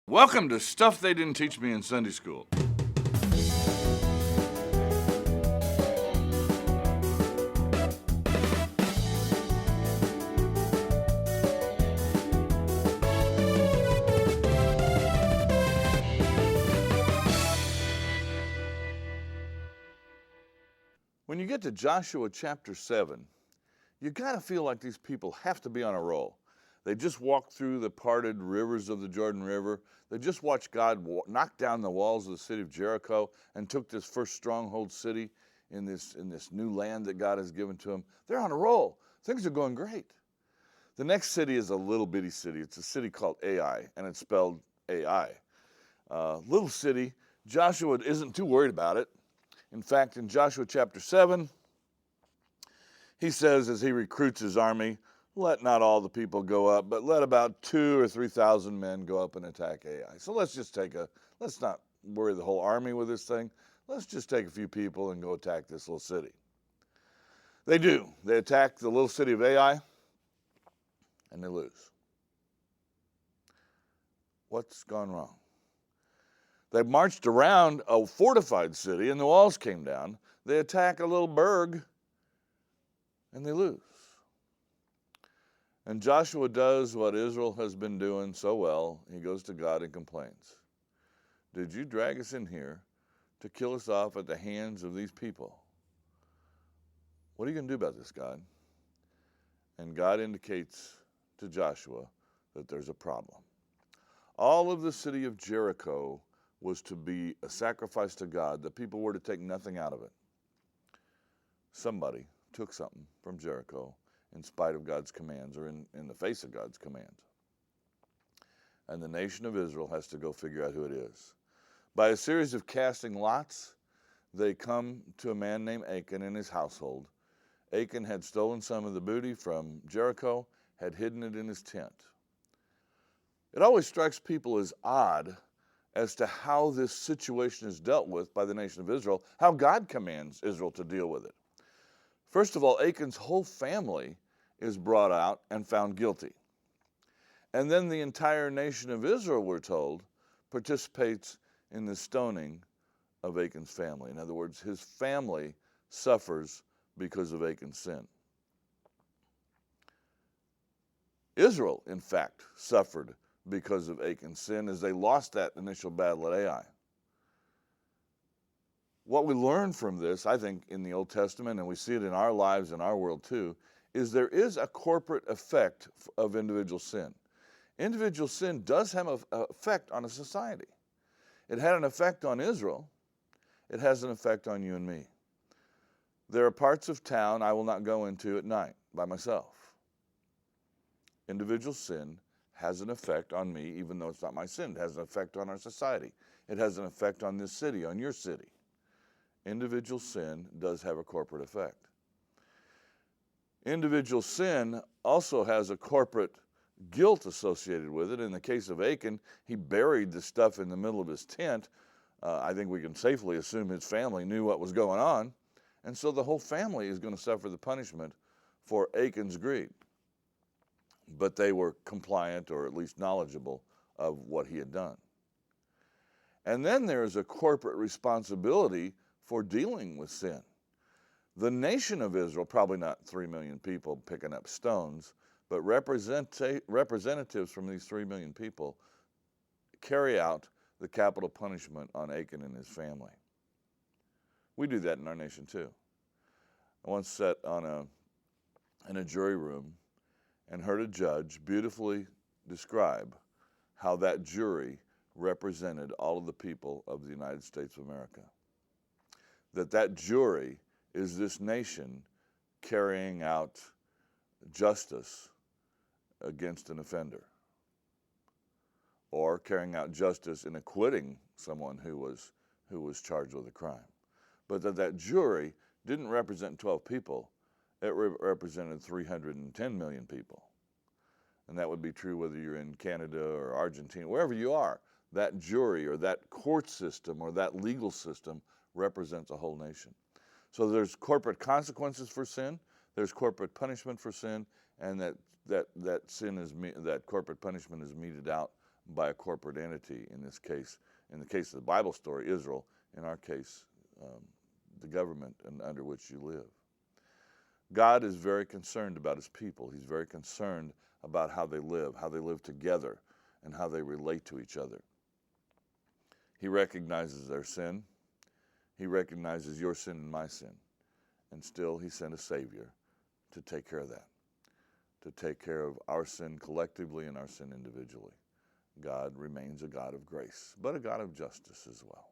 Welcome to Stuff They Didn't Teach Me in Sunday School. When you get to Joshua chapter 7, you gotta feel like these people have to be on a roll. They just walked through the parted rivers of the Jordan River. They just watched God knock down the walls of the city of Jericho and took this first stronghold city in this new land that God has given to them. They're on a roll. Things are going great. The next city is a little bitty city. It's a city called Ai, and it's spelled A-I. Little city. Joshua isn't too worried about it. In fact, in Joshua chapter 7, he says as he recruits his army, let not all the people go up, but let about 2,000 or 3,000 men go up and attack Ai. So let's not worry the whole army with this thing. Let's just take a few people and go attack this little city. They do. They attack the little city of Ai, and they lose. What's gone wrong? They marched around a fortified city, and the walls came down. They attack a little burg, and they lose. And Joshua does what Israel has been doing so well. He goes to God and complains. Did you drag us in here to kill us off at the hands of these people? What are you going to do about this, God? And God indicates to Joshua that there's a problem. All of the city of Jericho was to be a sacrifice to God. The people were to take nothing out of it. Somebody took something from Jericho in spite of God's commands, or in the face of God's commands. And the nation of Israel has to go figure out who it is. By a series of casting lots, they come to a man named Achan and his household. Achan had stolen some of the booty from Jericho, had hidden it in his tent. It always strikes people as odd as to how this situation is dealt with by the nation of Israel, how God commands Israel to deal with it. First of all, Achan's whole family is brought out and found guilty. And then the entire nation of Israel, we're told, participates in the stoning of Achan's family. In other words, his family suffers because of Achan's sin. Israel, in fact, suffered because of Achan's sin as they lost that initial battle at Ai. What we learn from this, I think, in the Old Testament, and we see it in our lives, in our world too, is there is a corporate effect of individual sin. Individual sin does have an effect on a society. It had an effect on Israel. It has an effect on you and me. There are parts of town I will not go into at night by myself. Individual sin has an effect on me, even though it's not my sin. It has an effect on our society. It has an effect on this city, on your city. Individual sin does have a corporate effect. Individual sin also has a corporate guilt associated with it. In the case of Achan, he buried the stuff in the middle of his tent. I think we can safely assume his family knew what was going on. And so the whole family is going to suffer the punishment for Achan's greed. But they were compliant, or at least knowledgeable, of what he had done. And then there is a corporate responsibility for dealing with sin. The nation of Israel, probably not 3 million people picking up stones, but representatives from these 3 million people carry out the capital punishment on Achan and his family. We do that in our nation too. I once sat in a jury room and heard a judge beautifully describe how that jury represented all of the people of the United States of America. That jury is this nation carrying out justice against an offender, or carrying out justice in acquitting someone who was charged with a crime. But that jury didn't represent 12 people. It represented 310 million people. And that would be true whether you're in Canada or Argentina, wherever you are. That jury or that court system or that legal system represents a whole nation. So there's corporate consequences for sin, there's corporate punishment for sin, and that corporate punishment is meted out by a corporate entity, in this case, in the case of the Bible story, Israel, in our case, the government under which you live. God is very concerned about his people. He's very concerned about how they live together, and how they relate to each other. He recognizes their sin. He recognizes your sin and my sin. And still, he sent a Savior to take care of that, to take care of our sin collectively and our sin individually. God remains a God of grace, but a God of justice as well.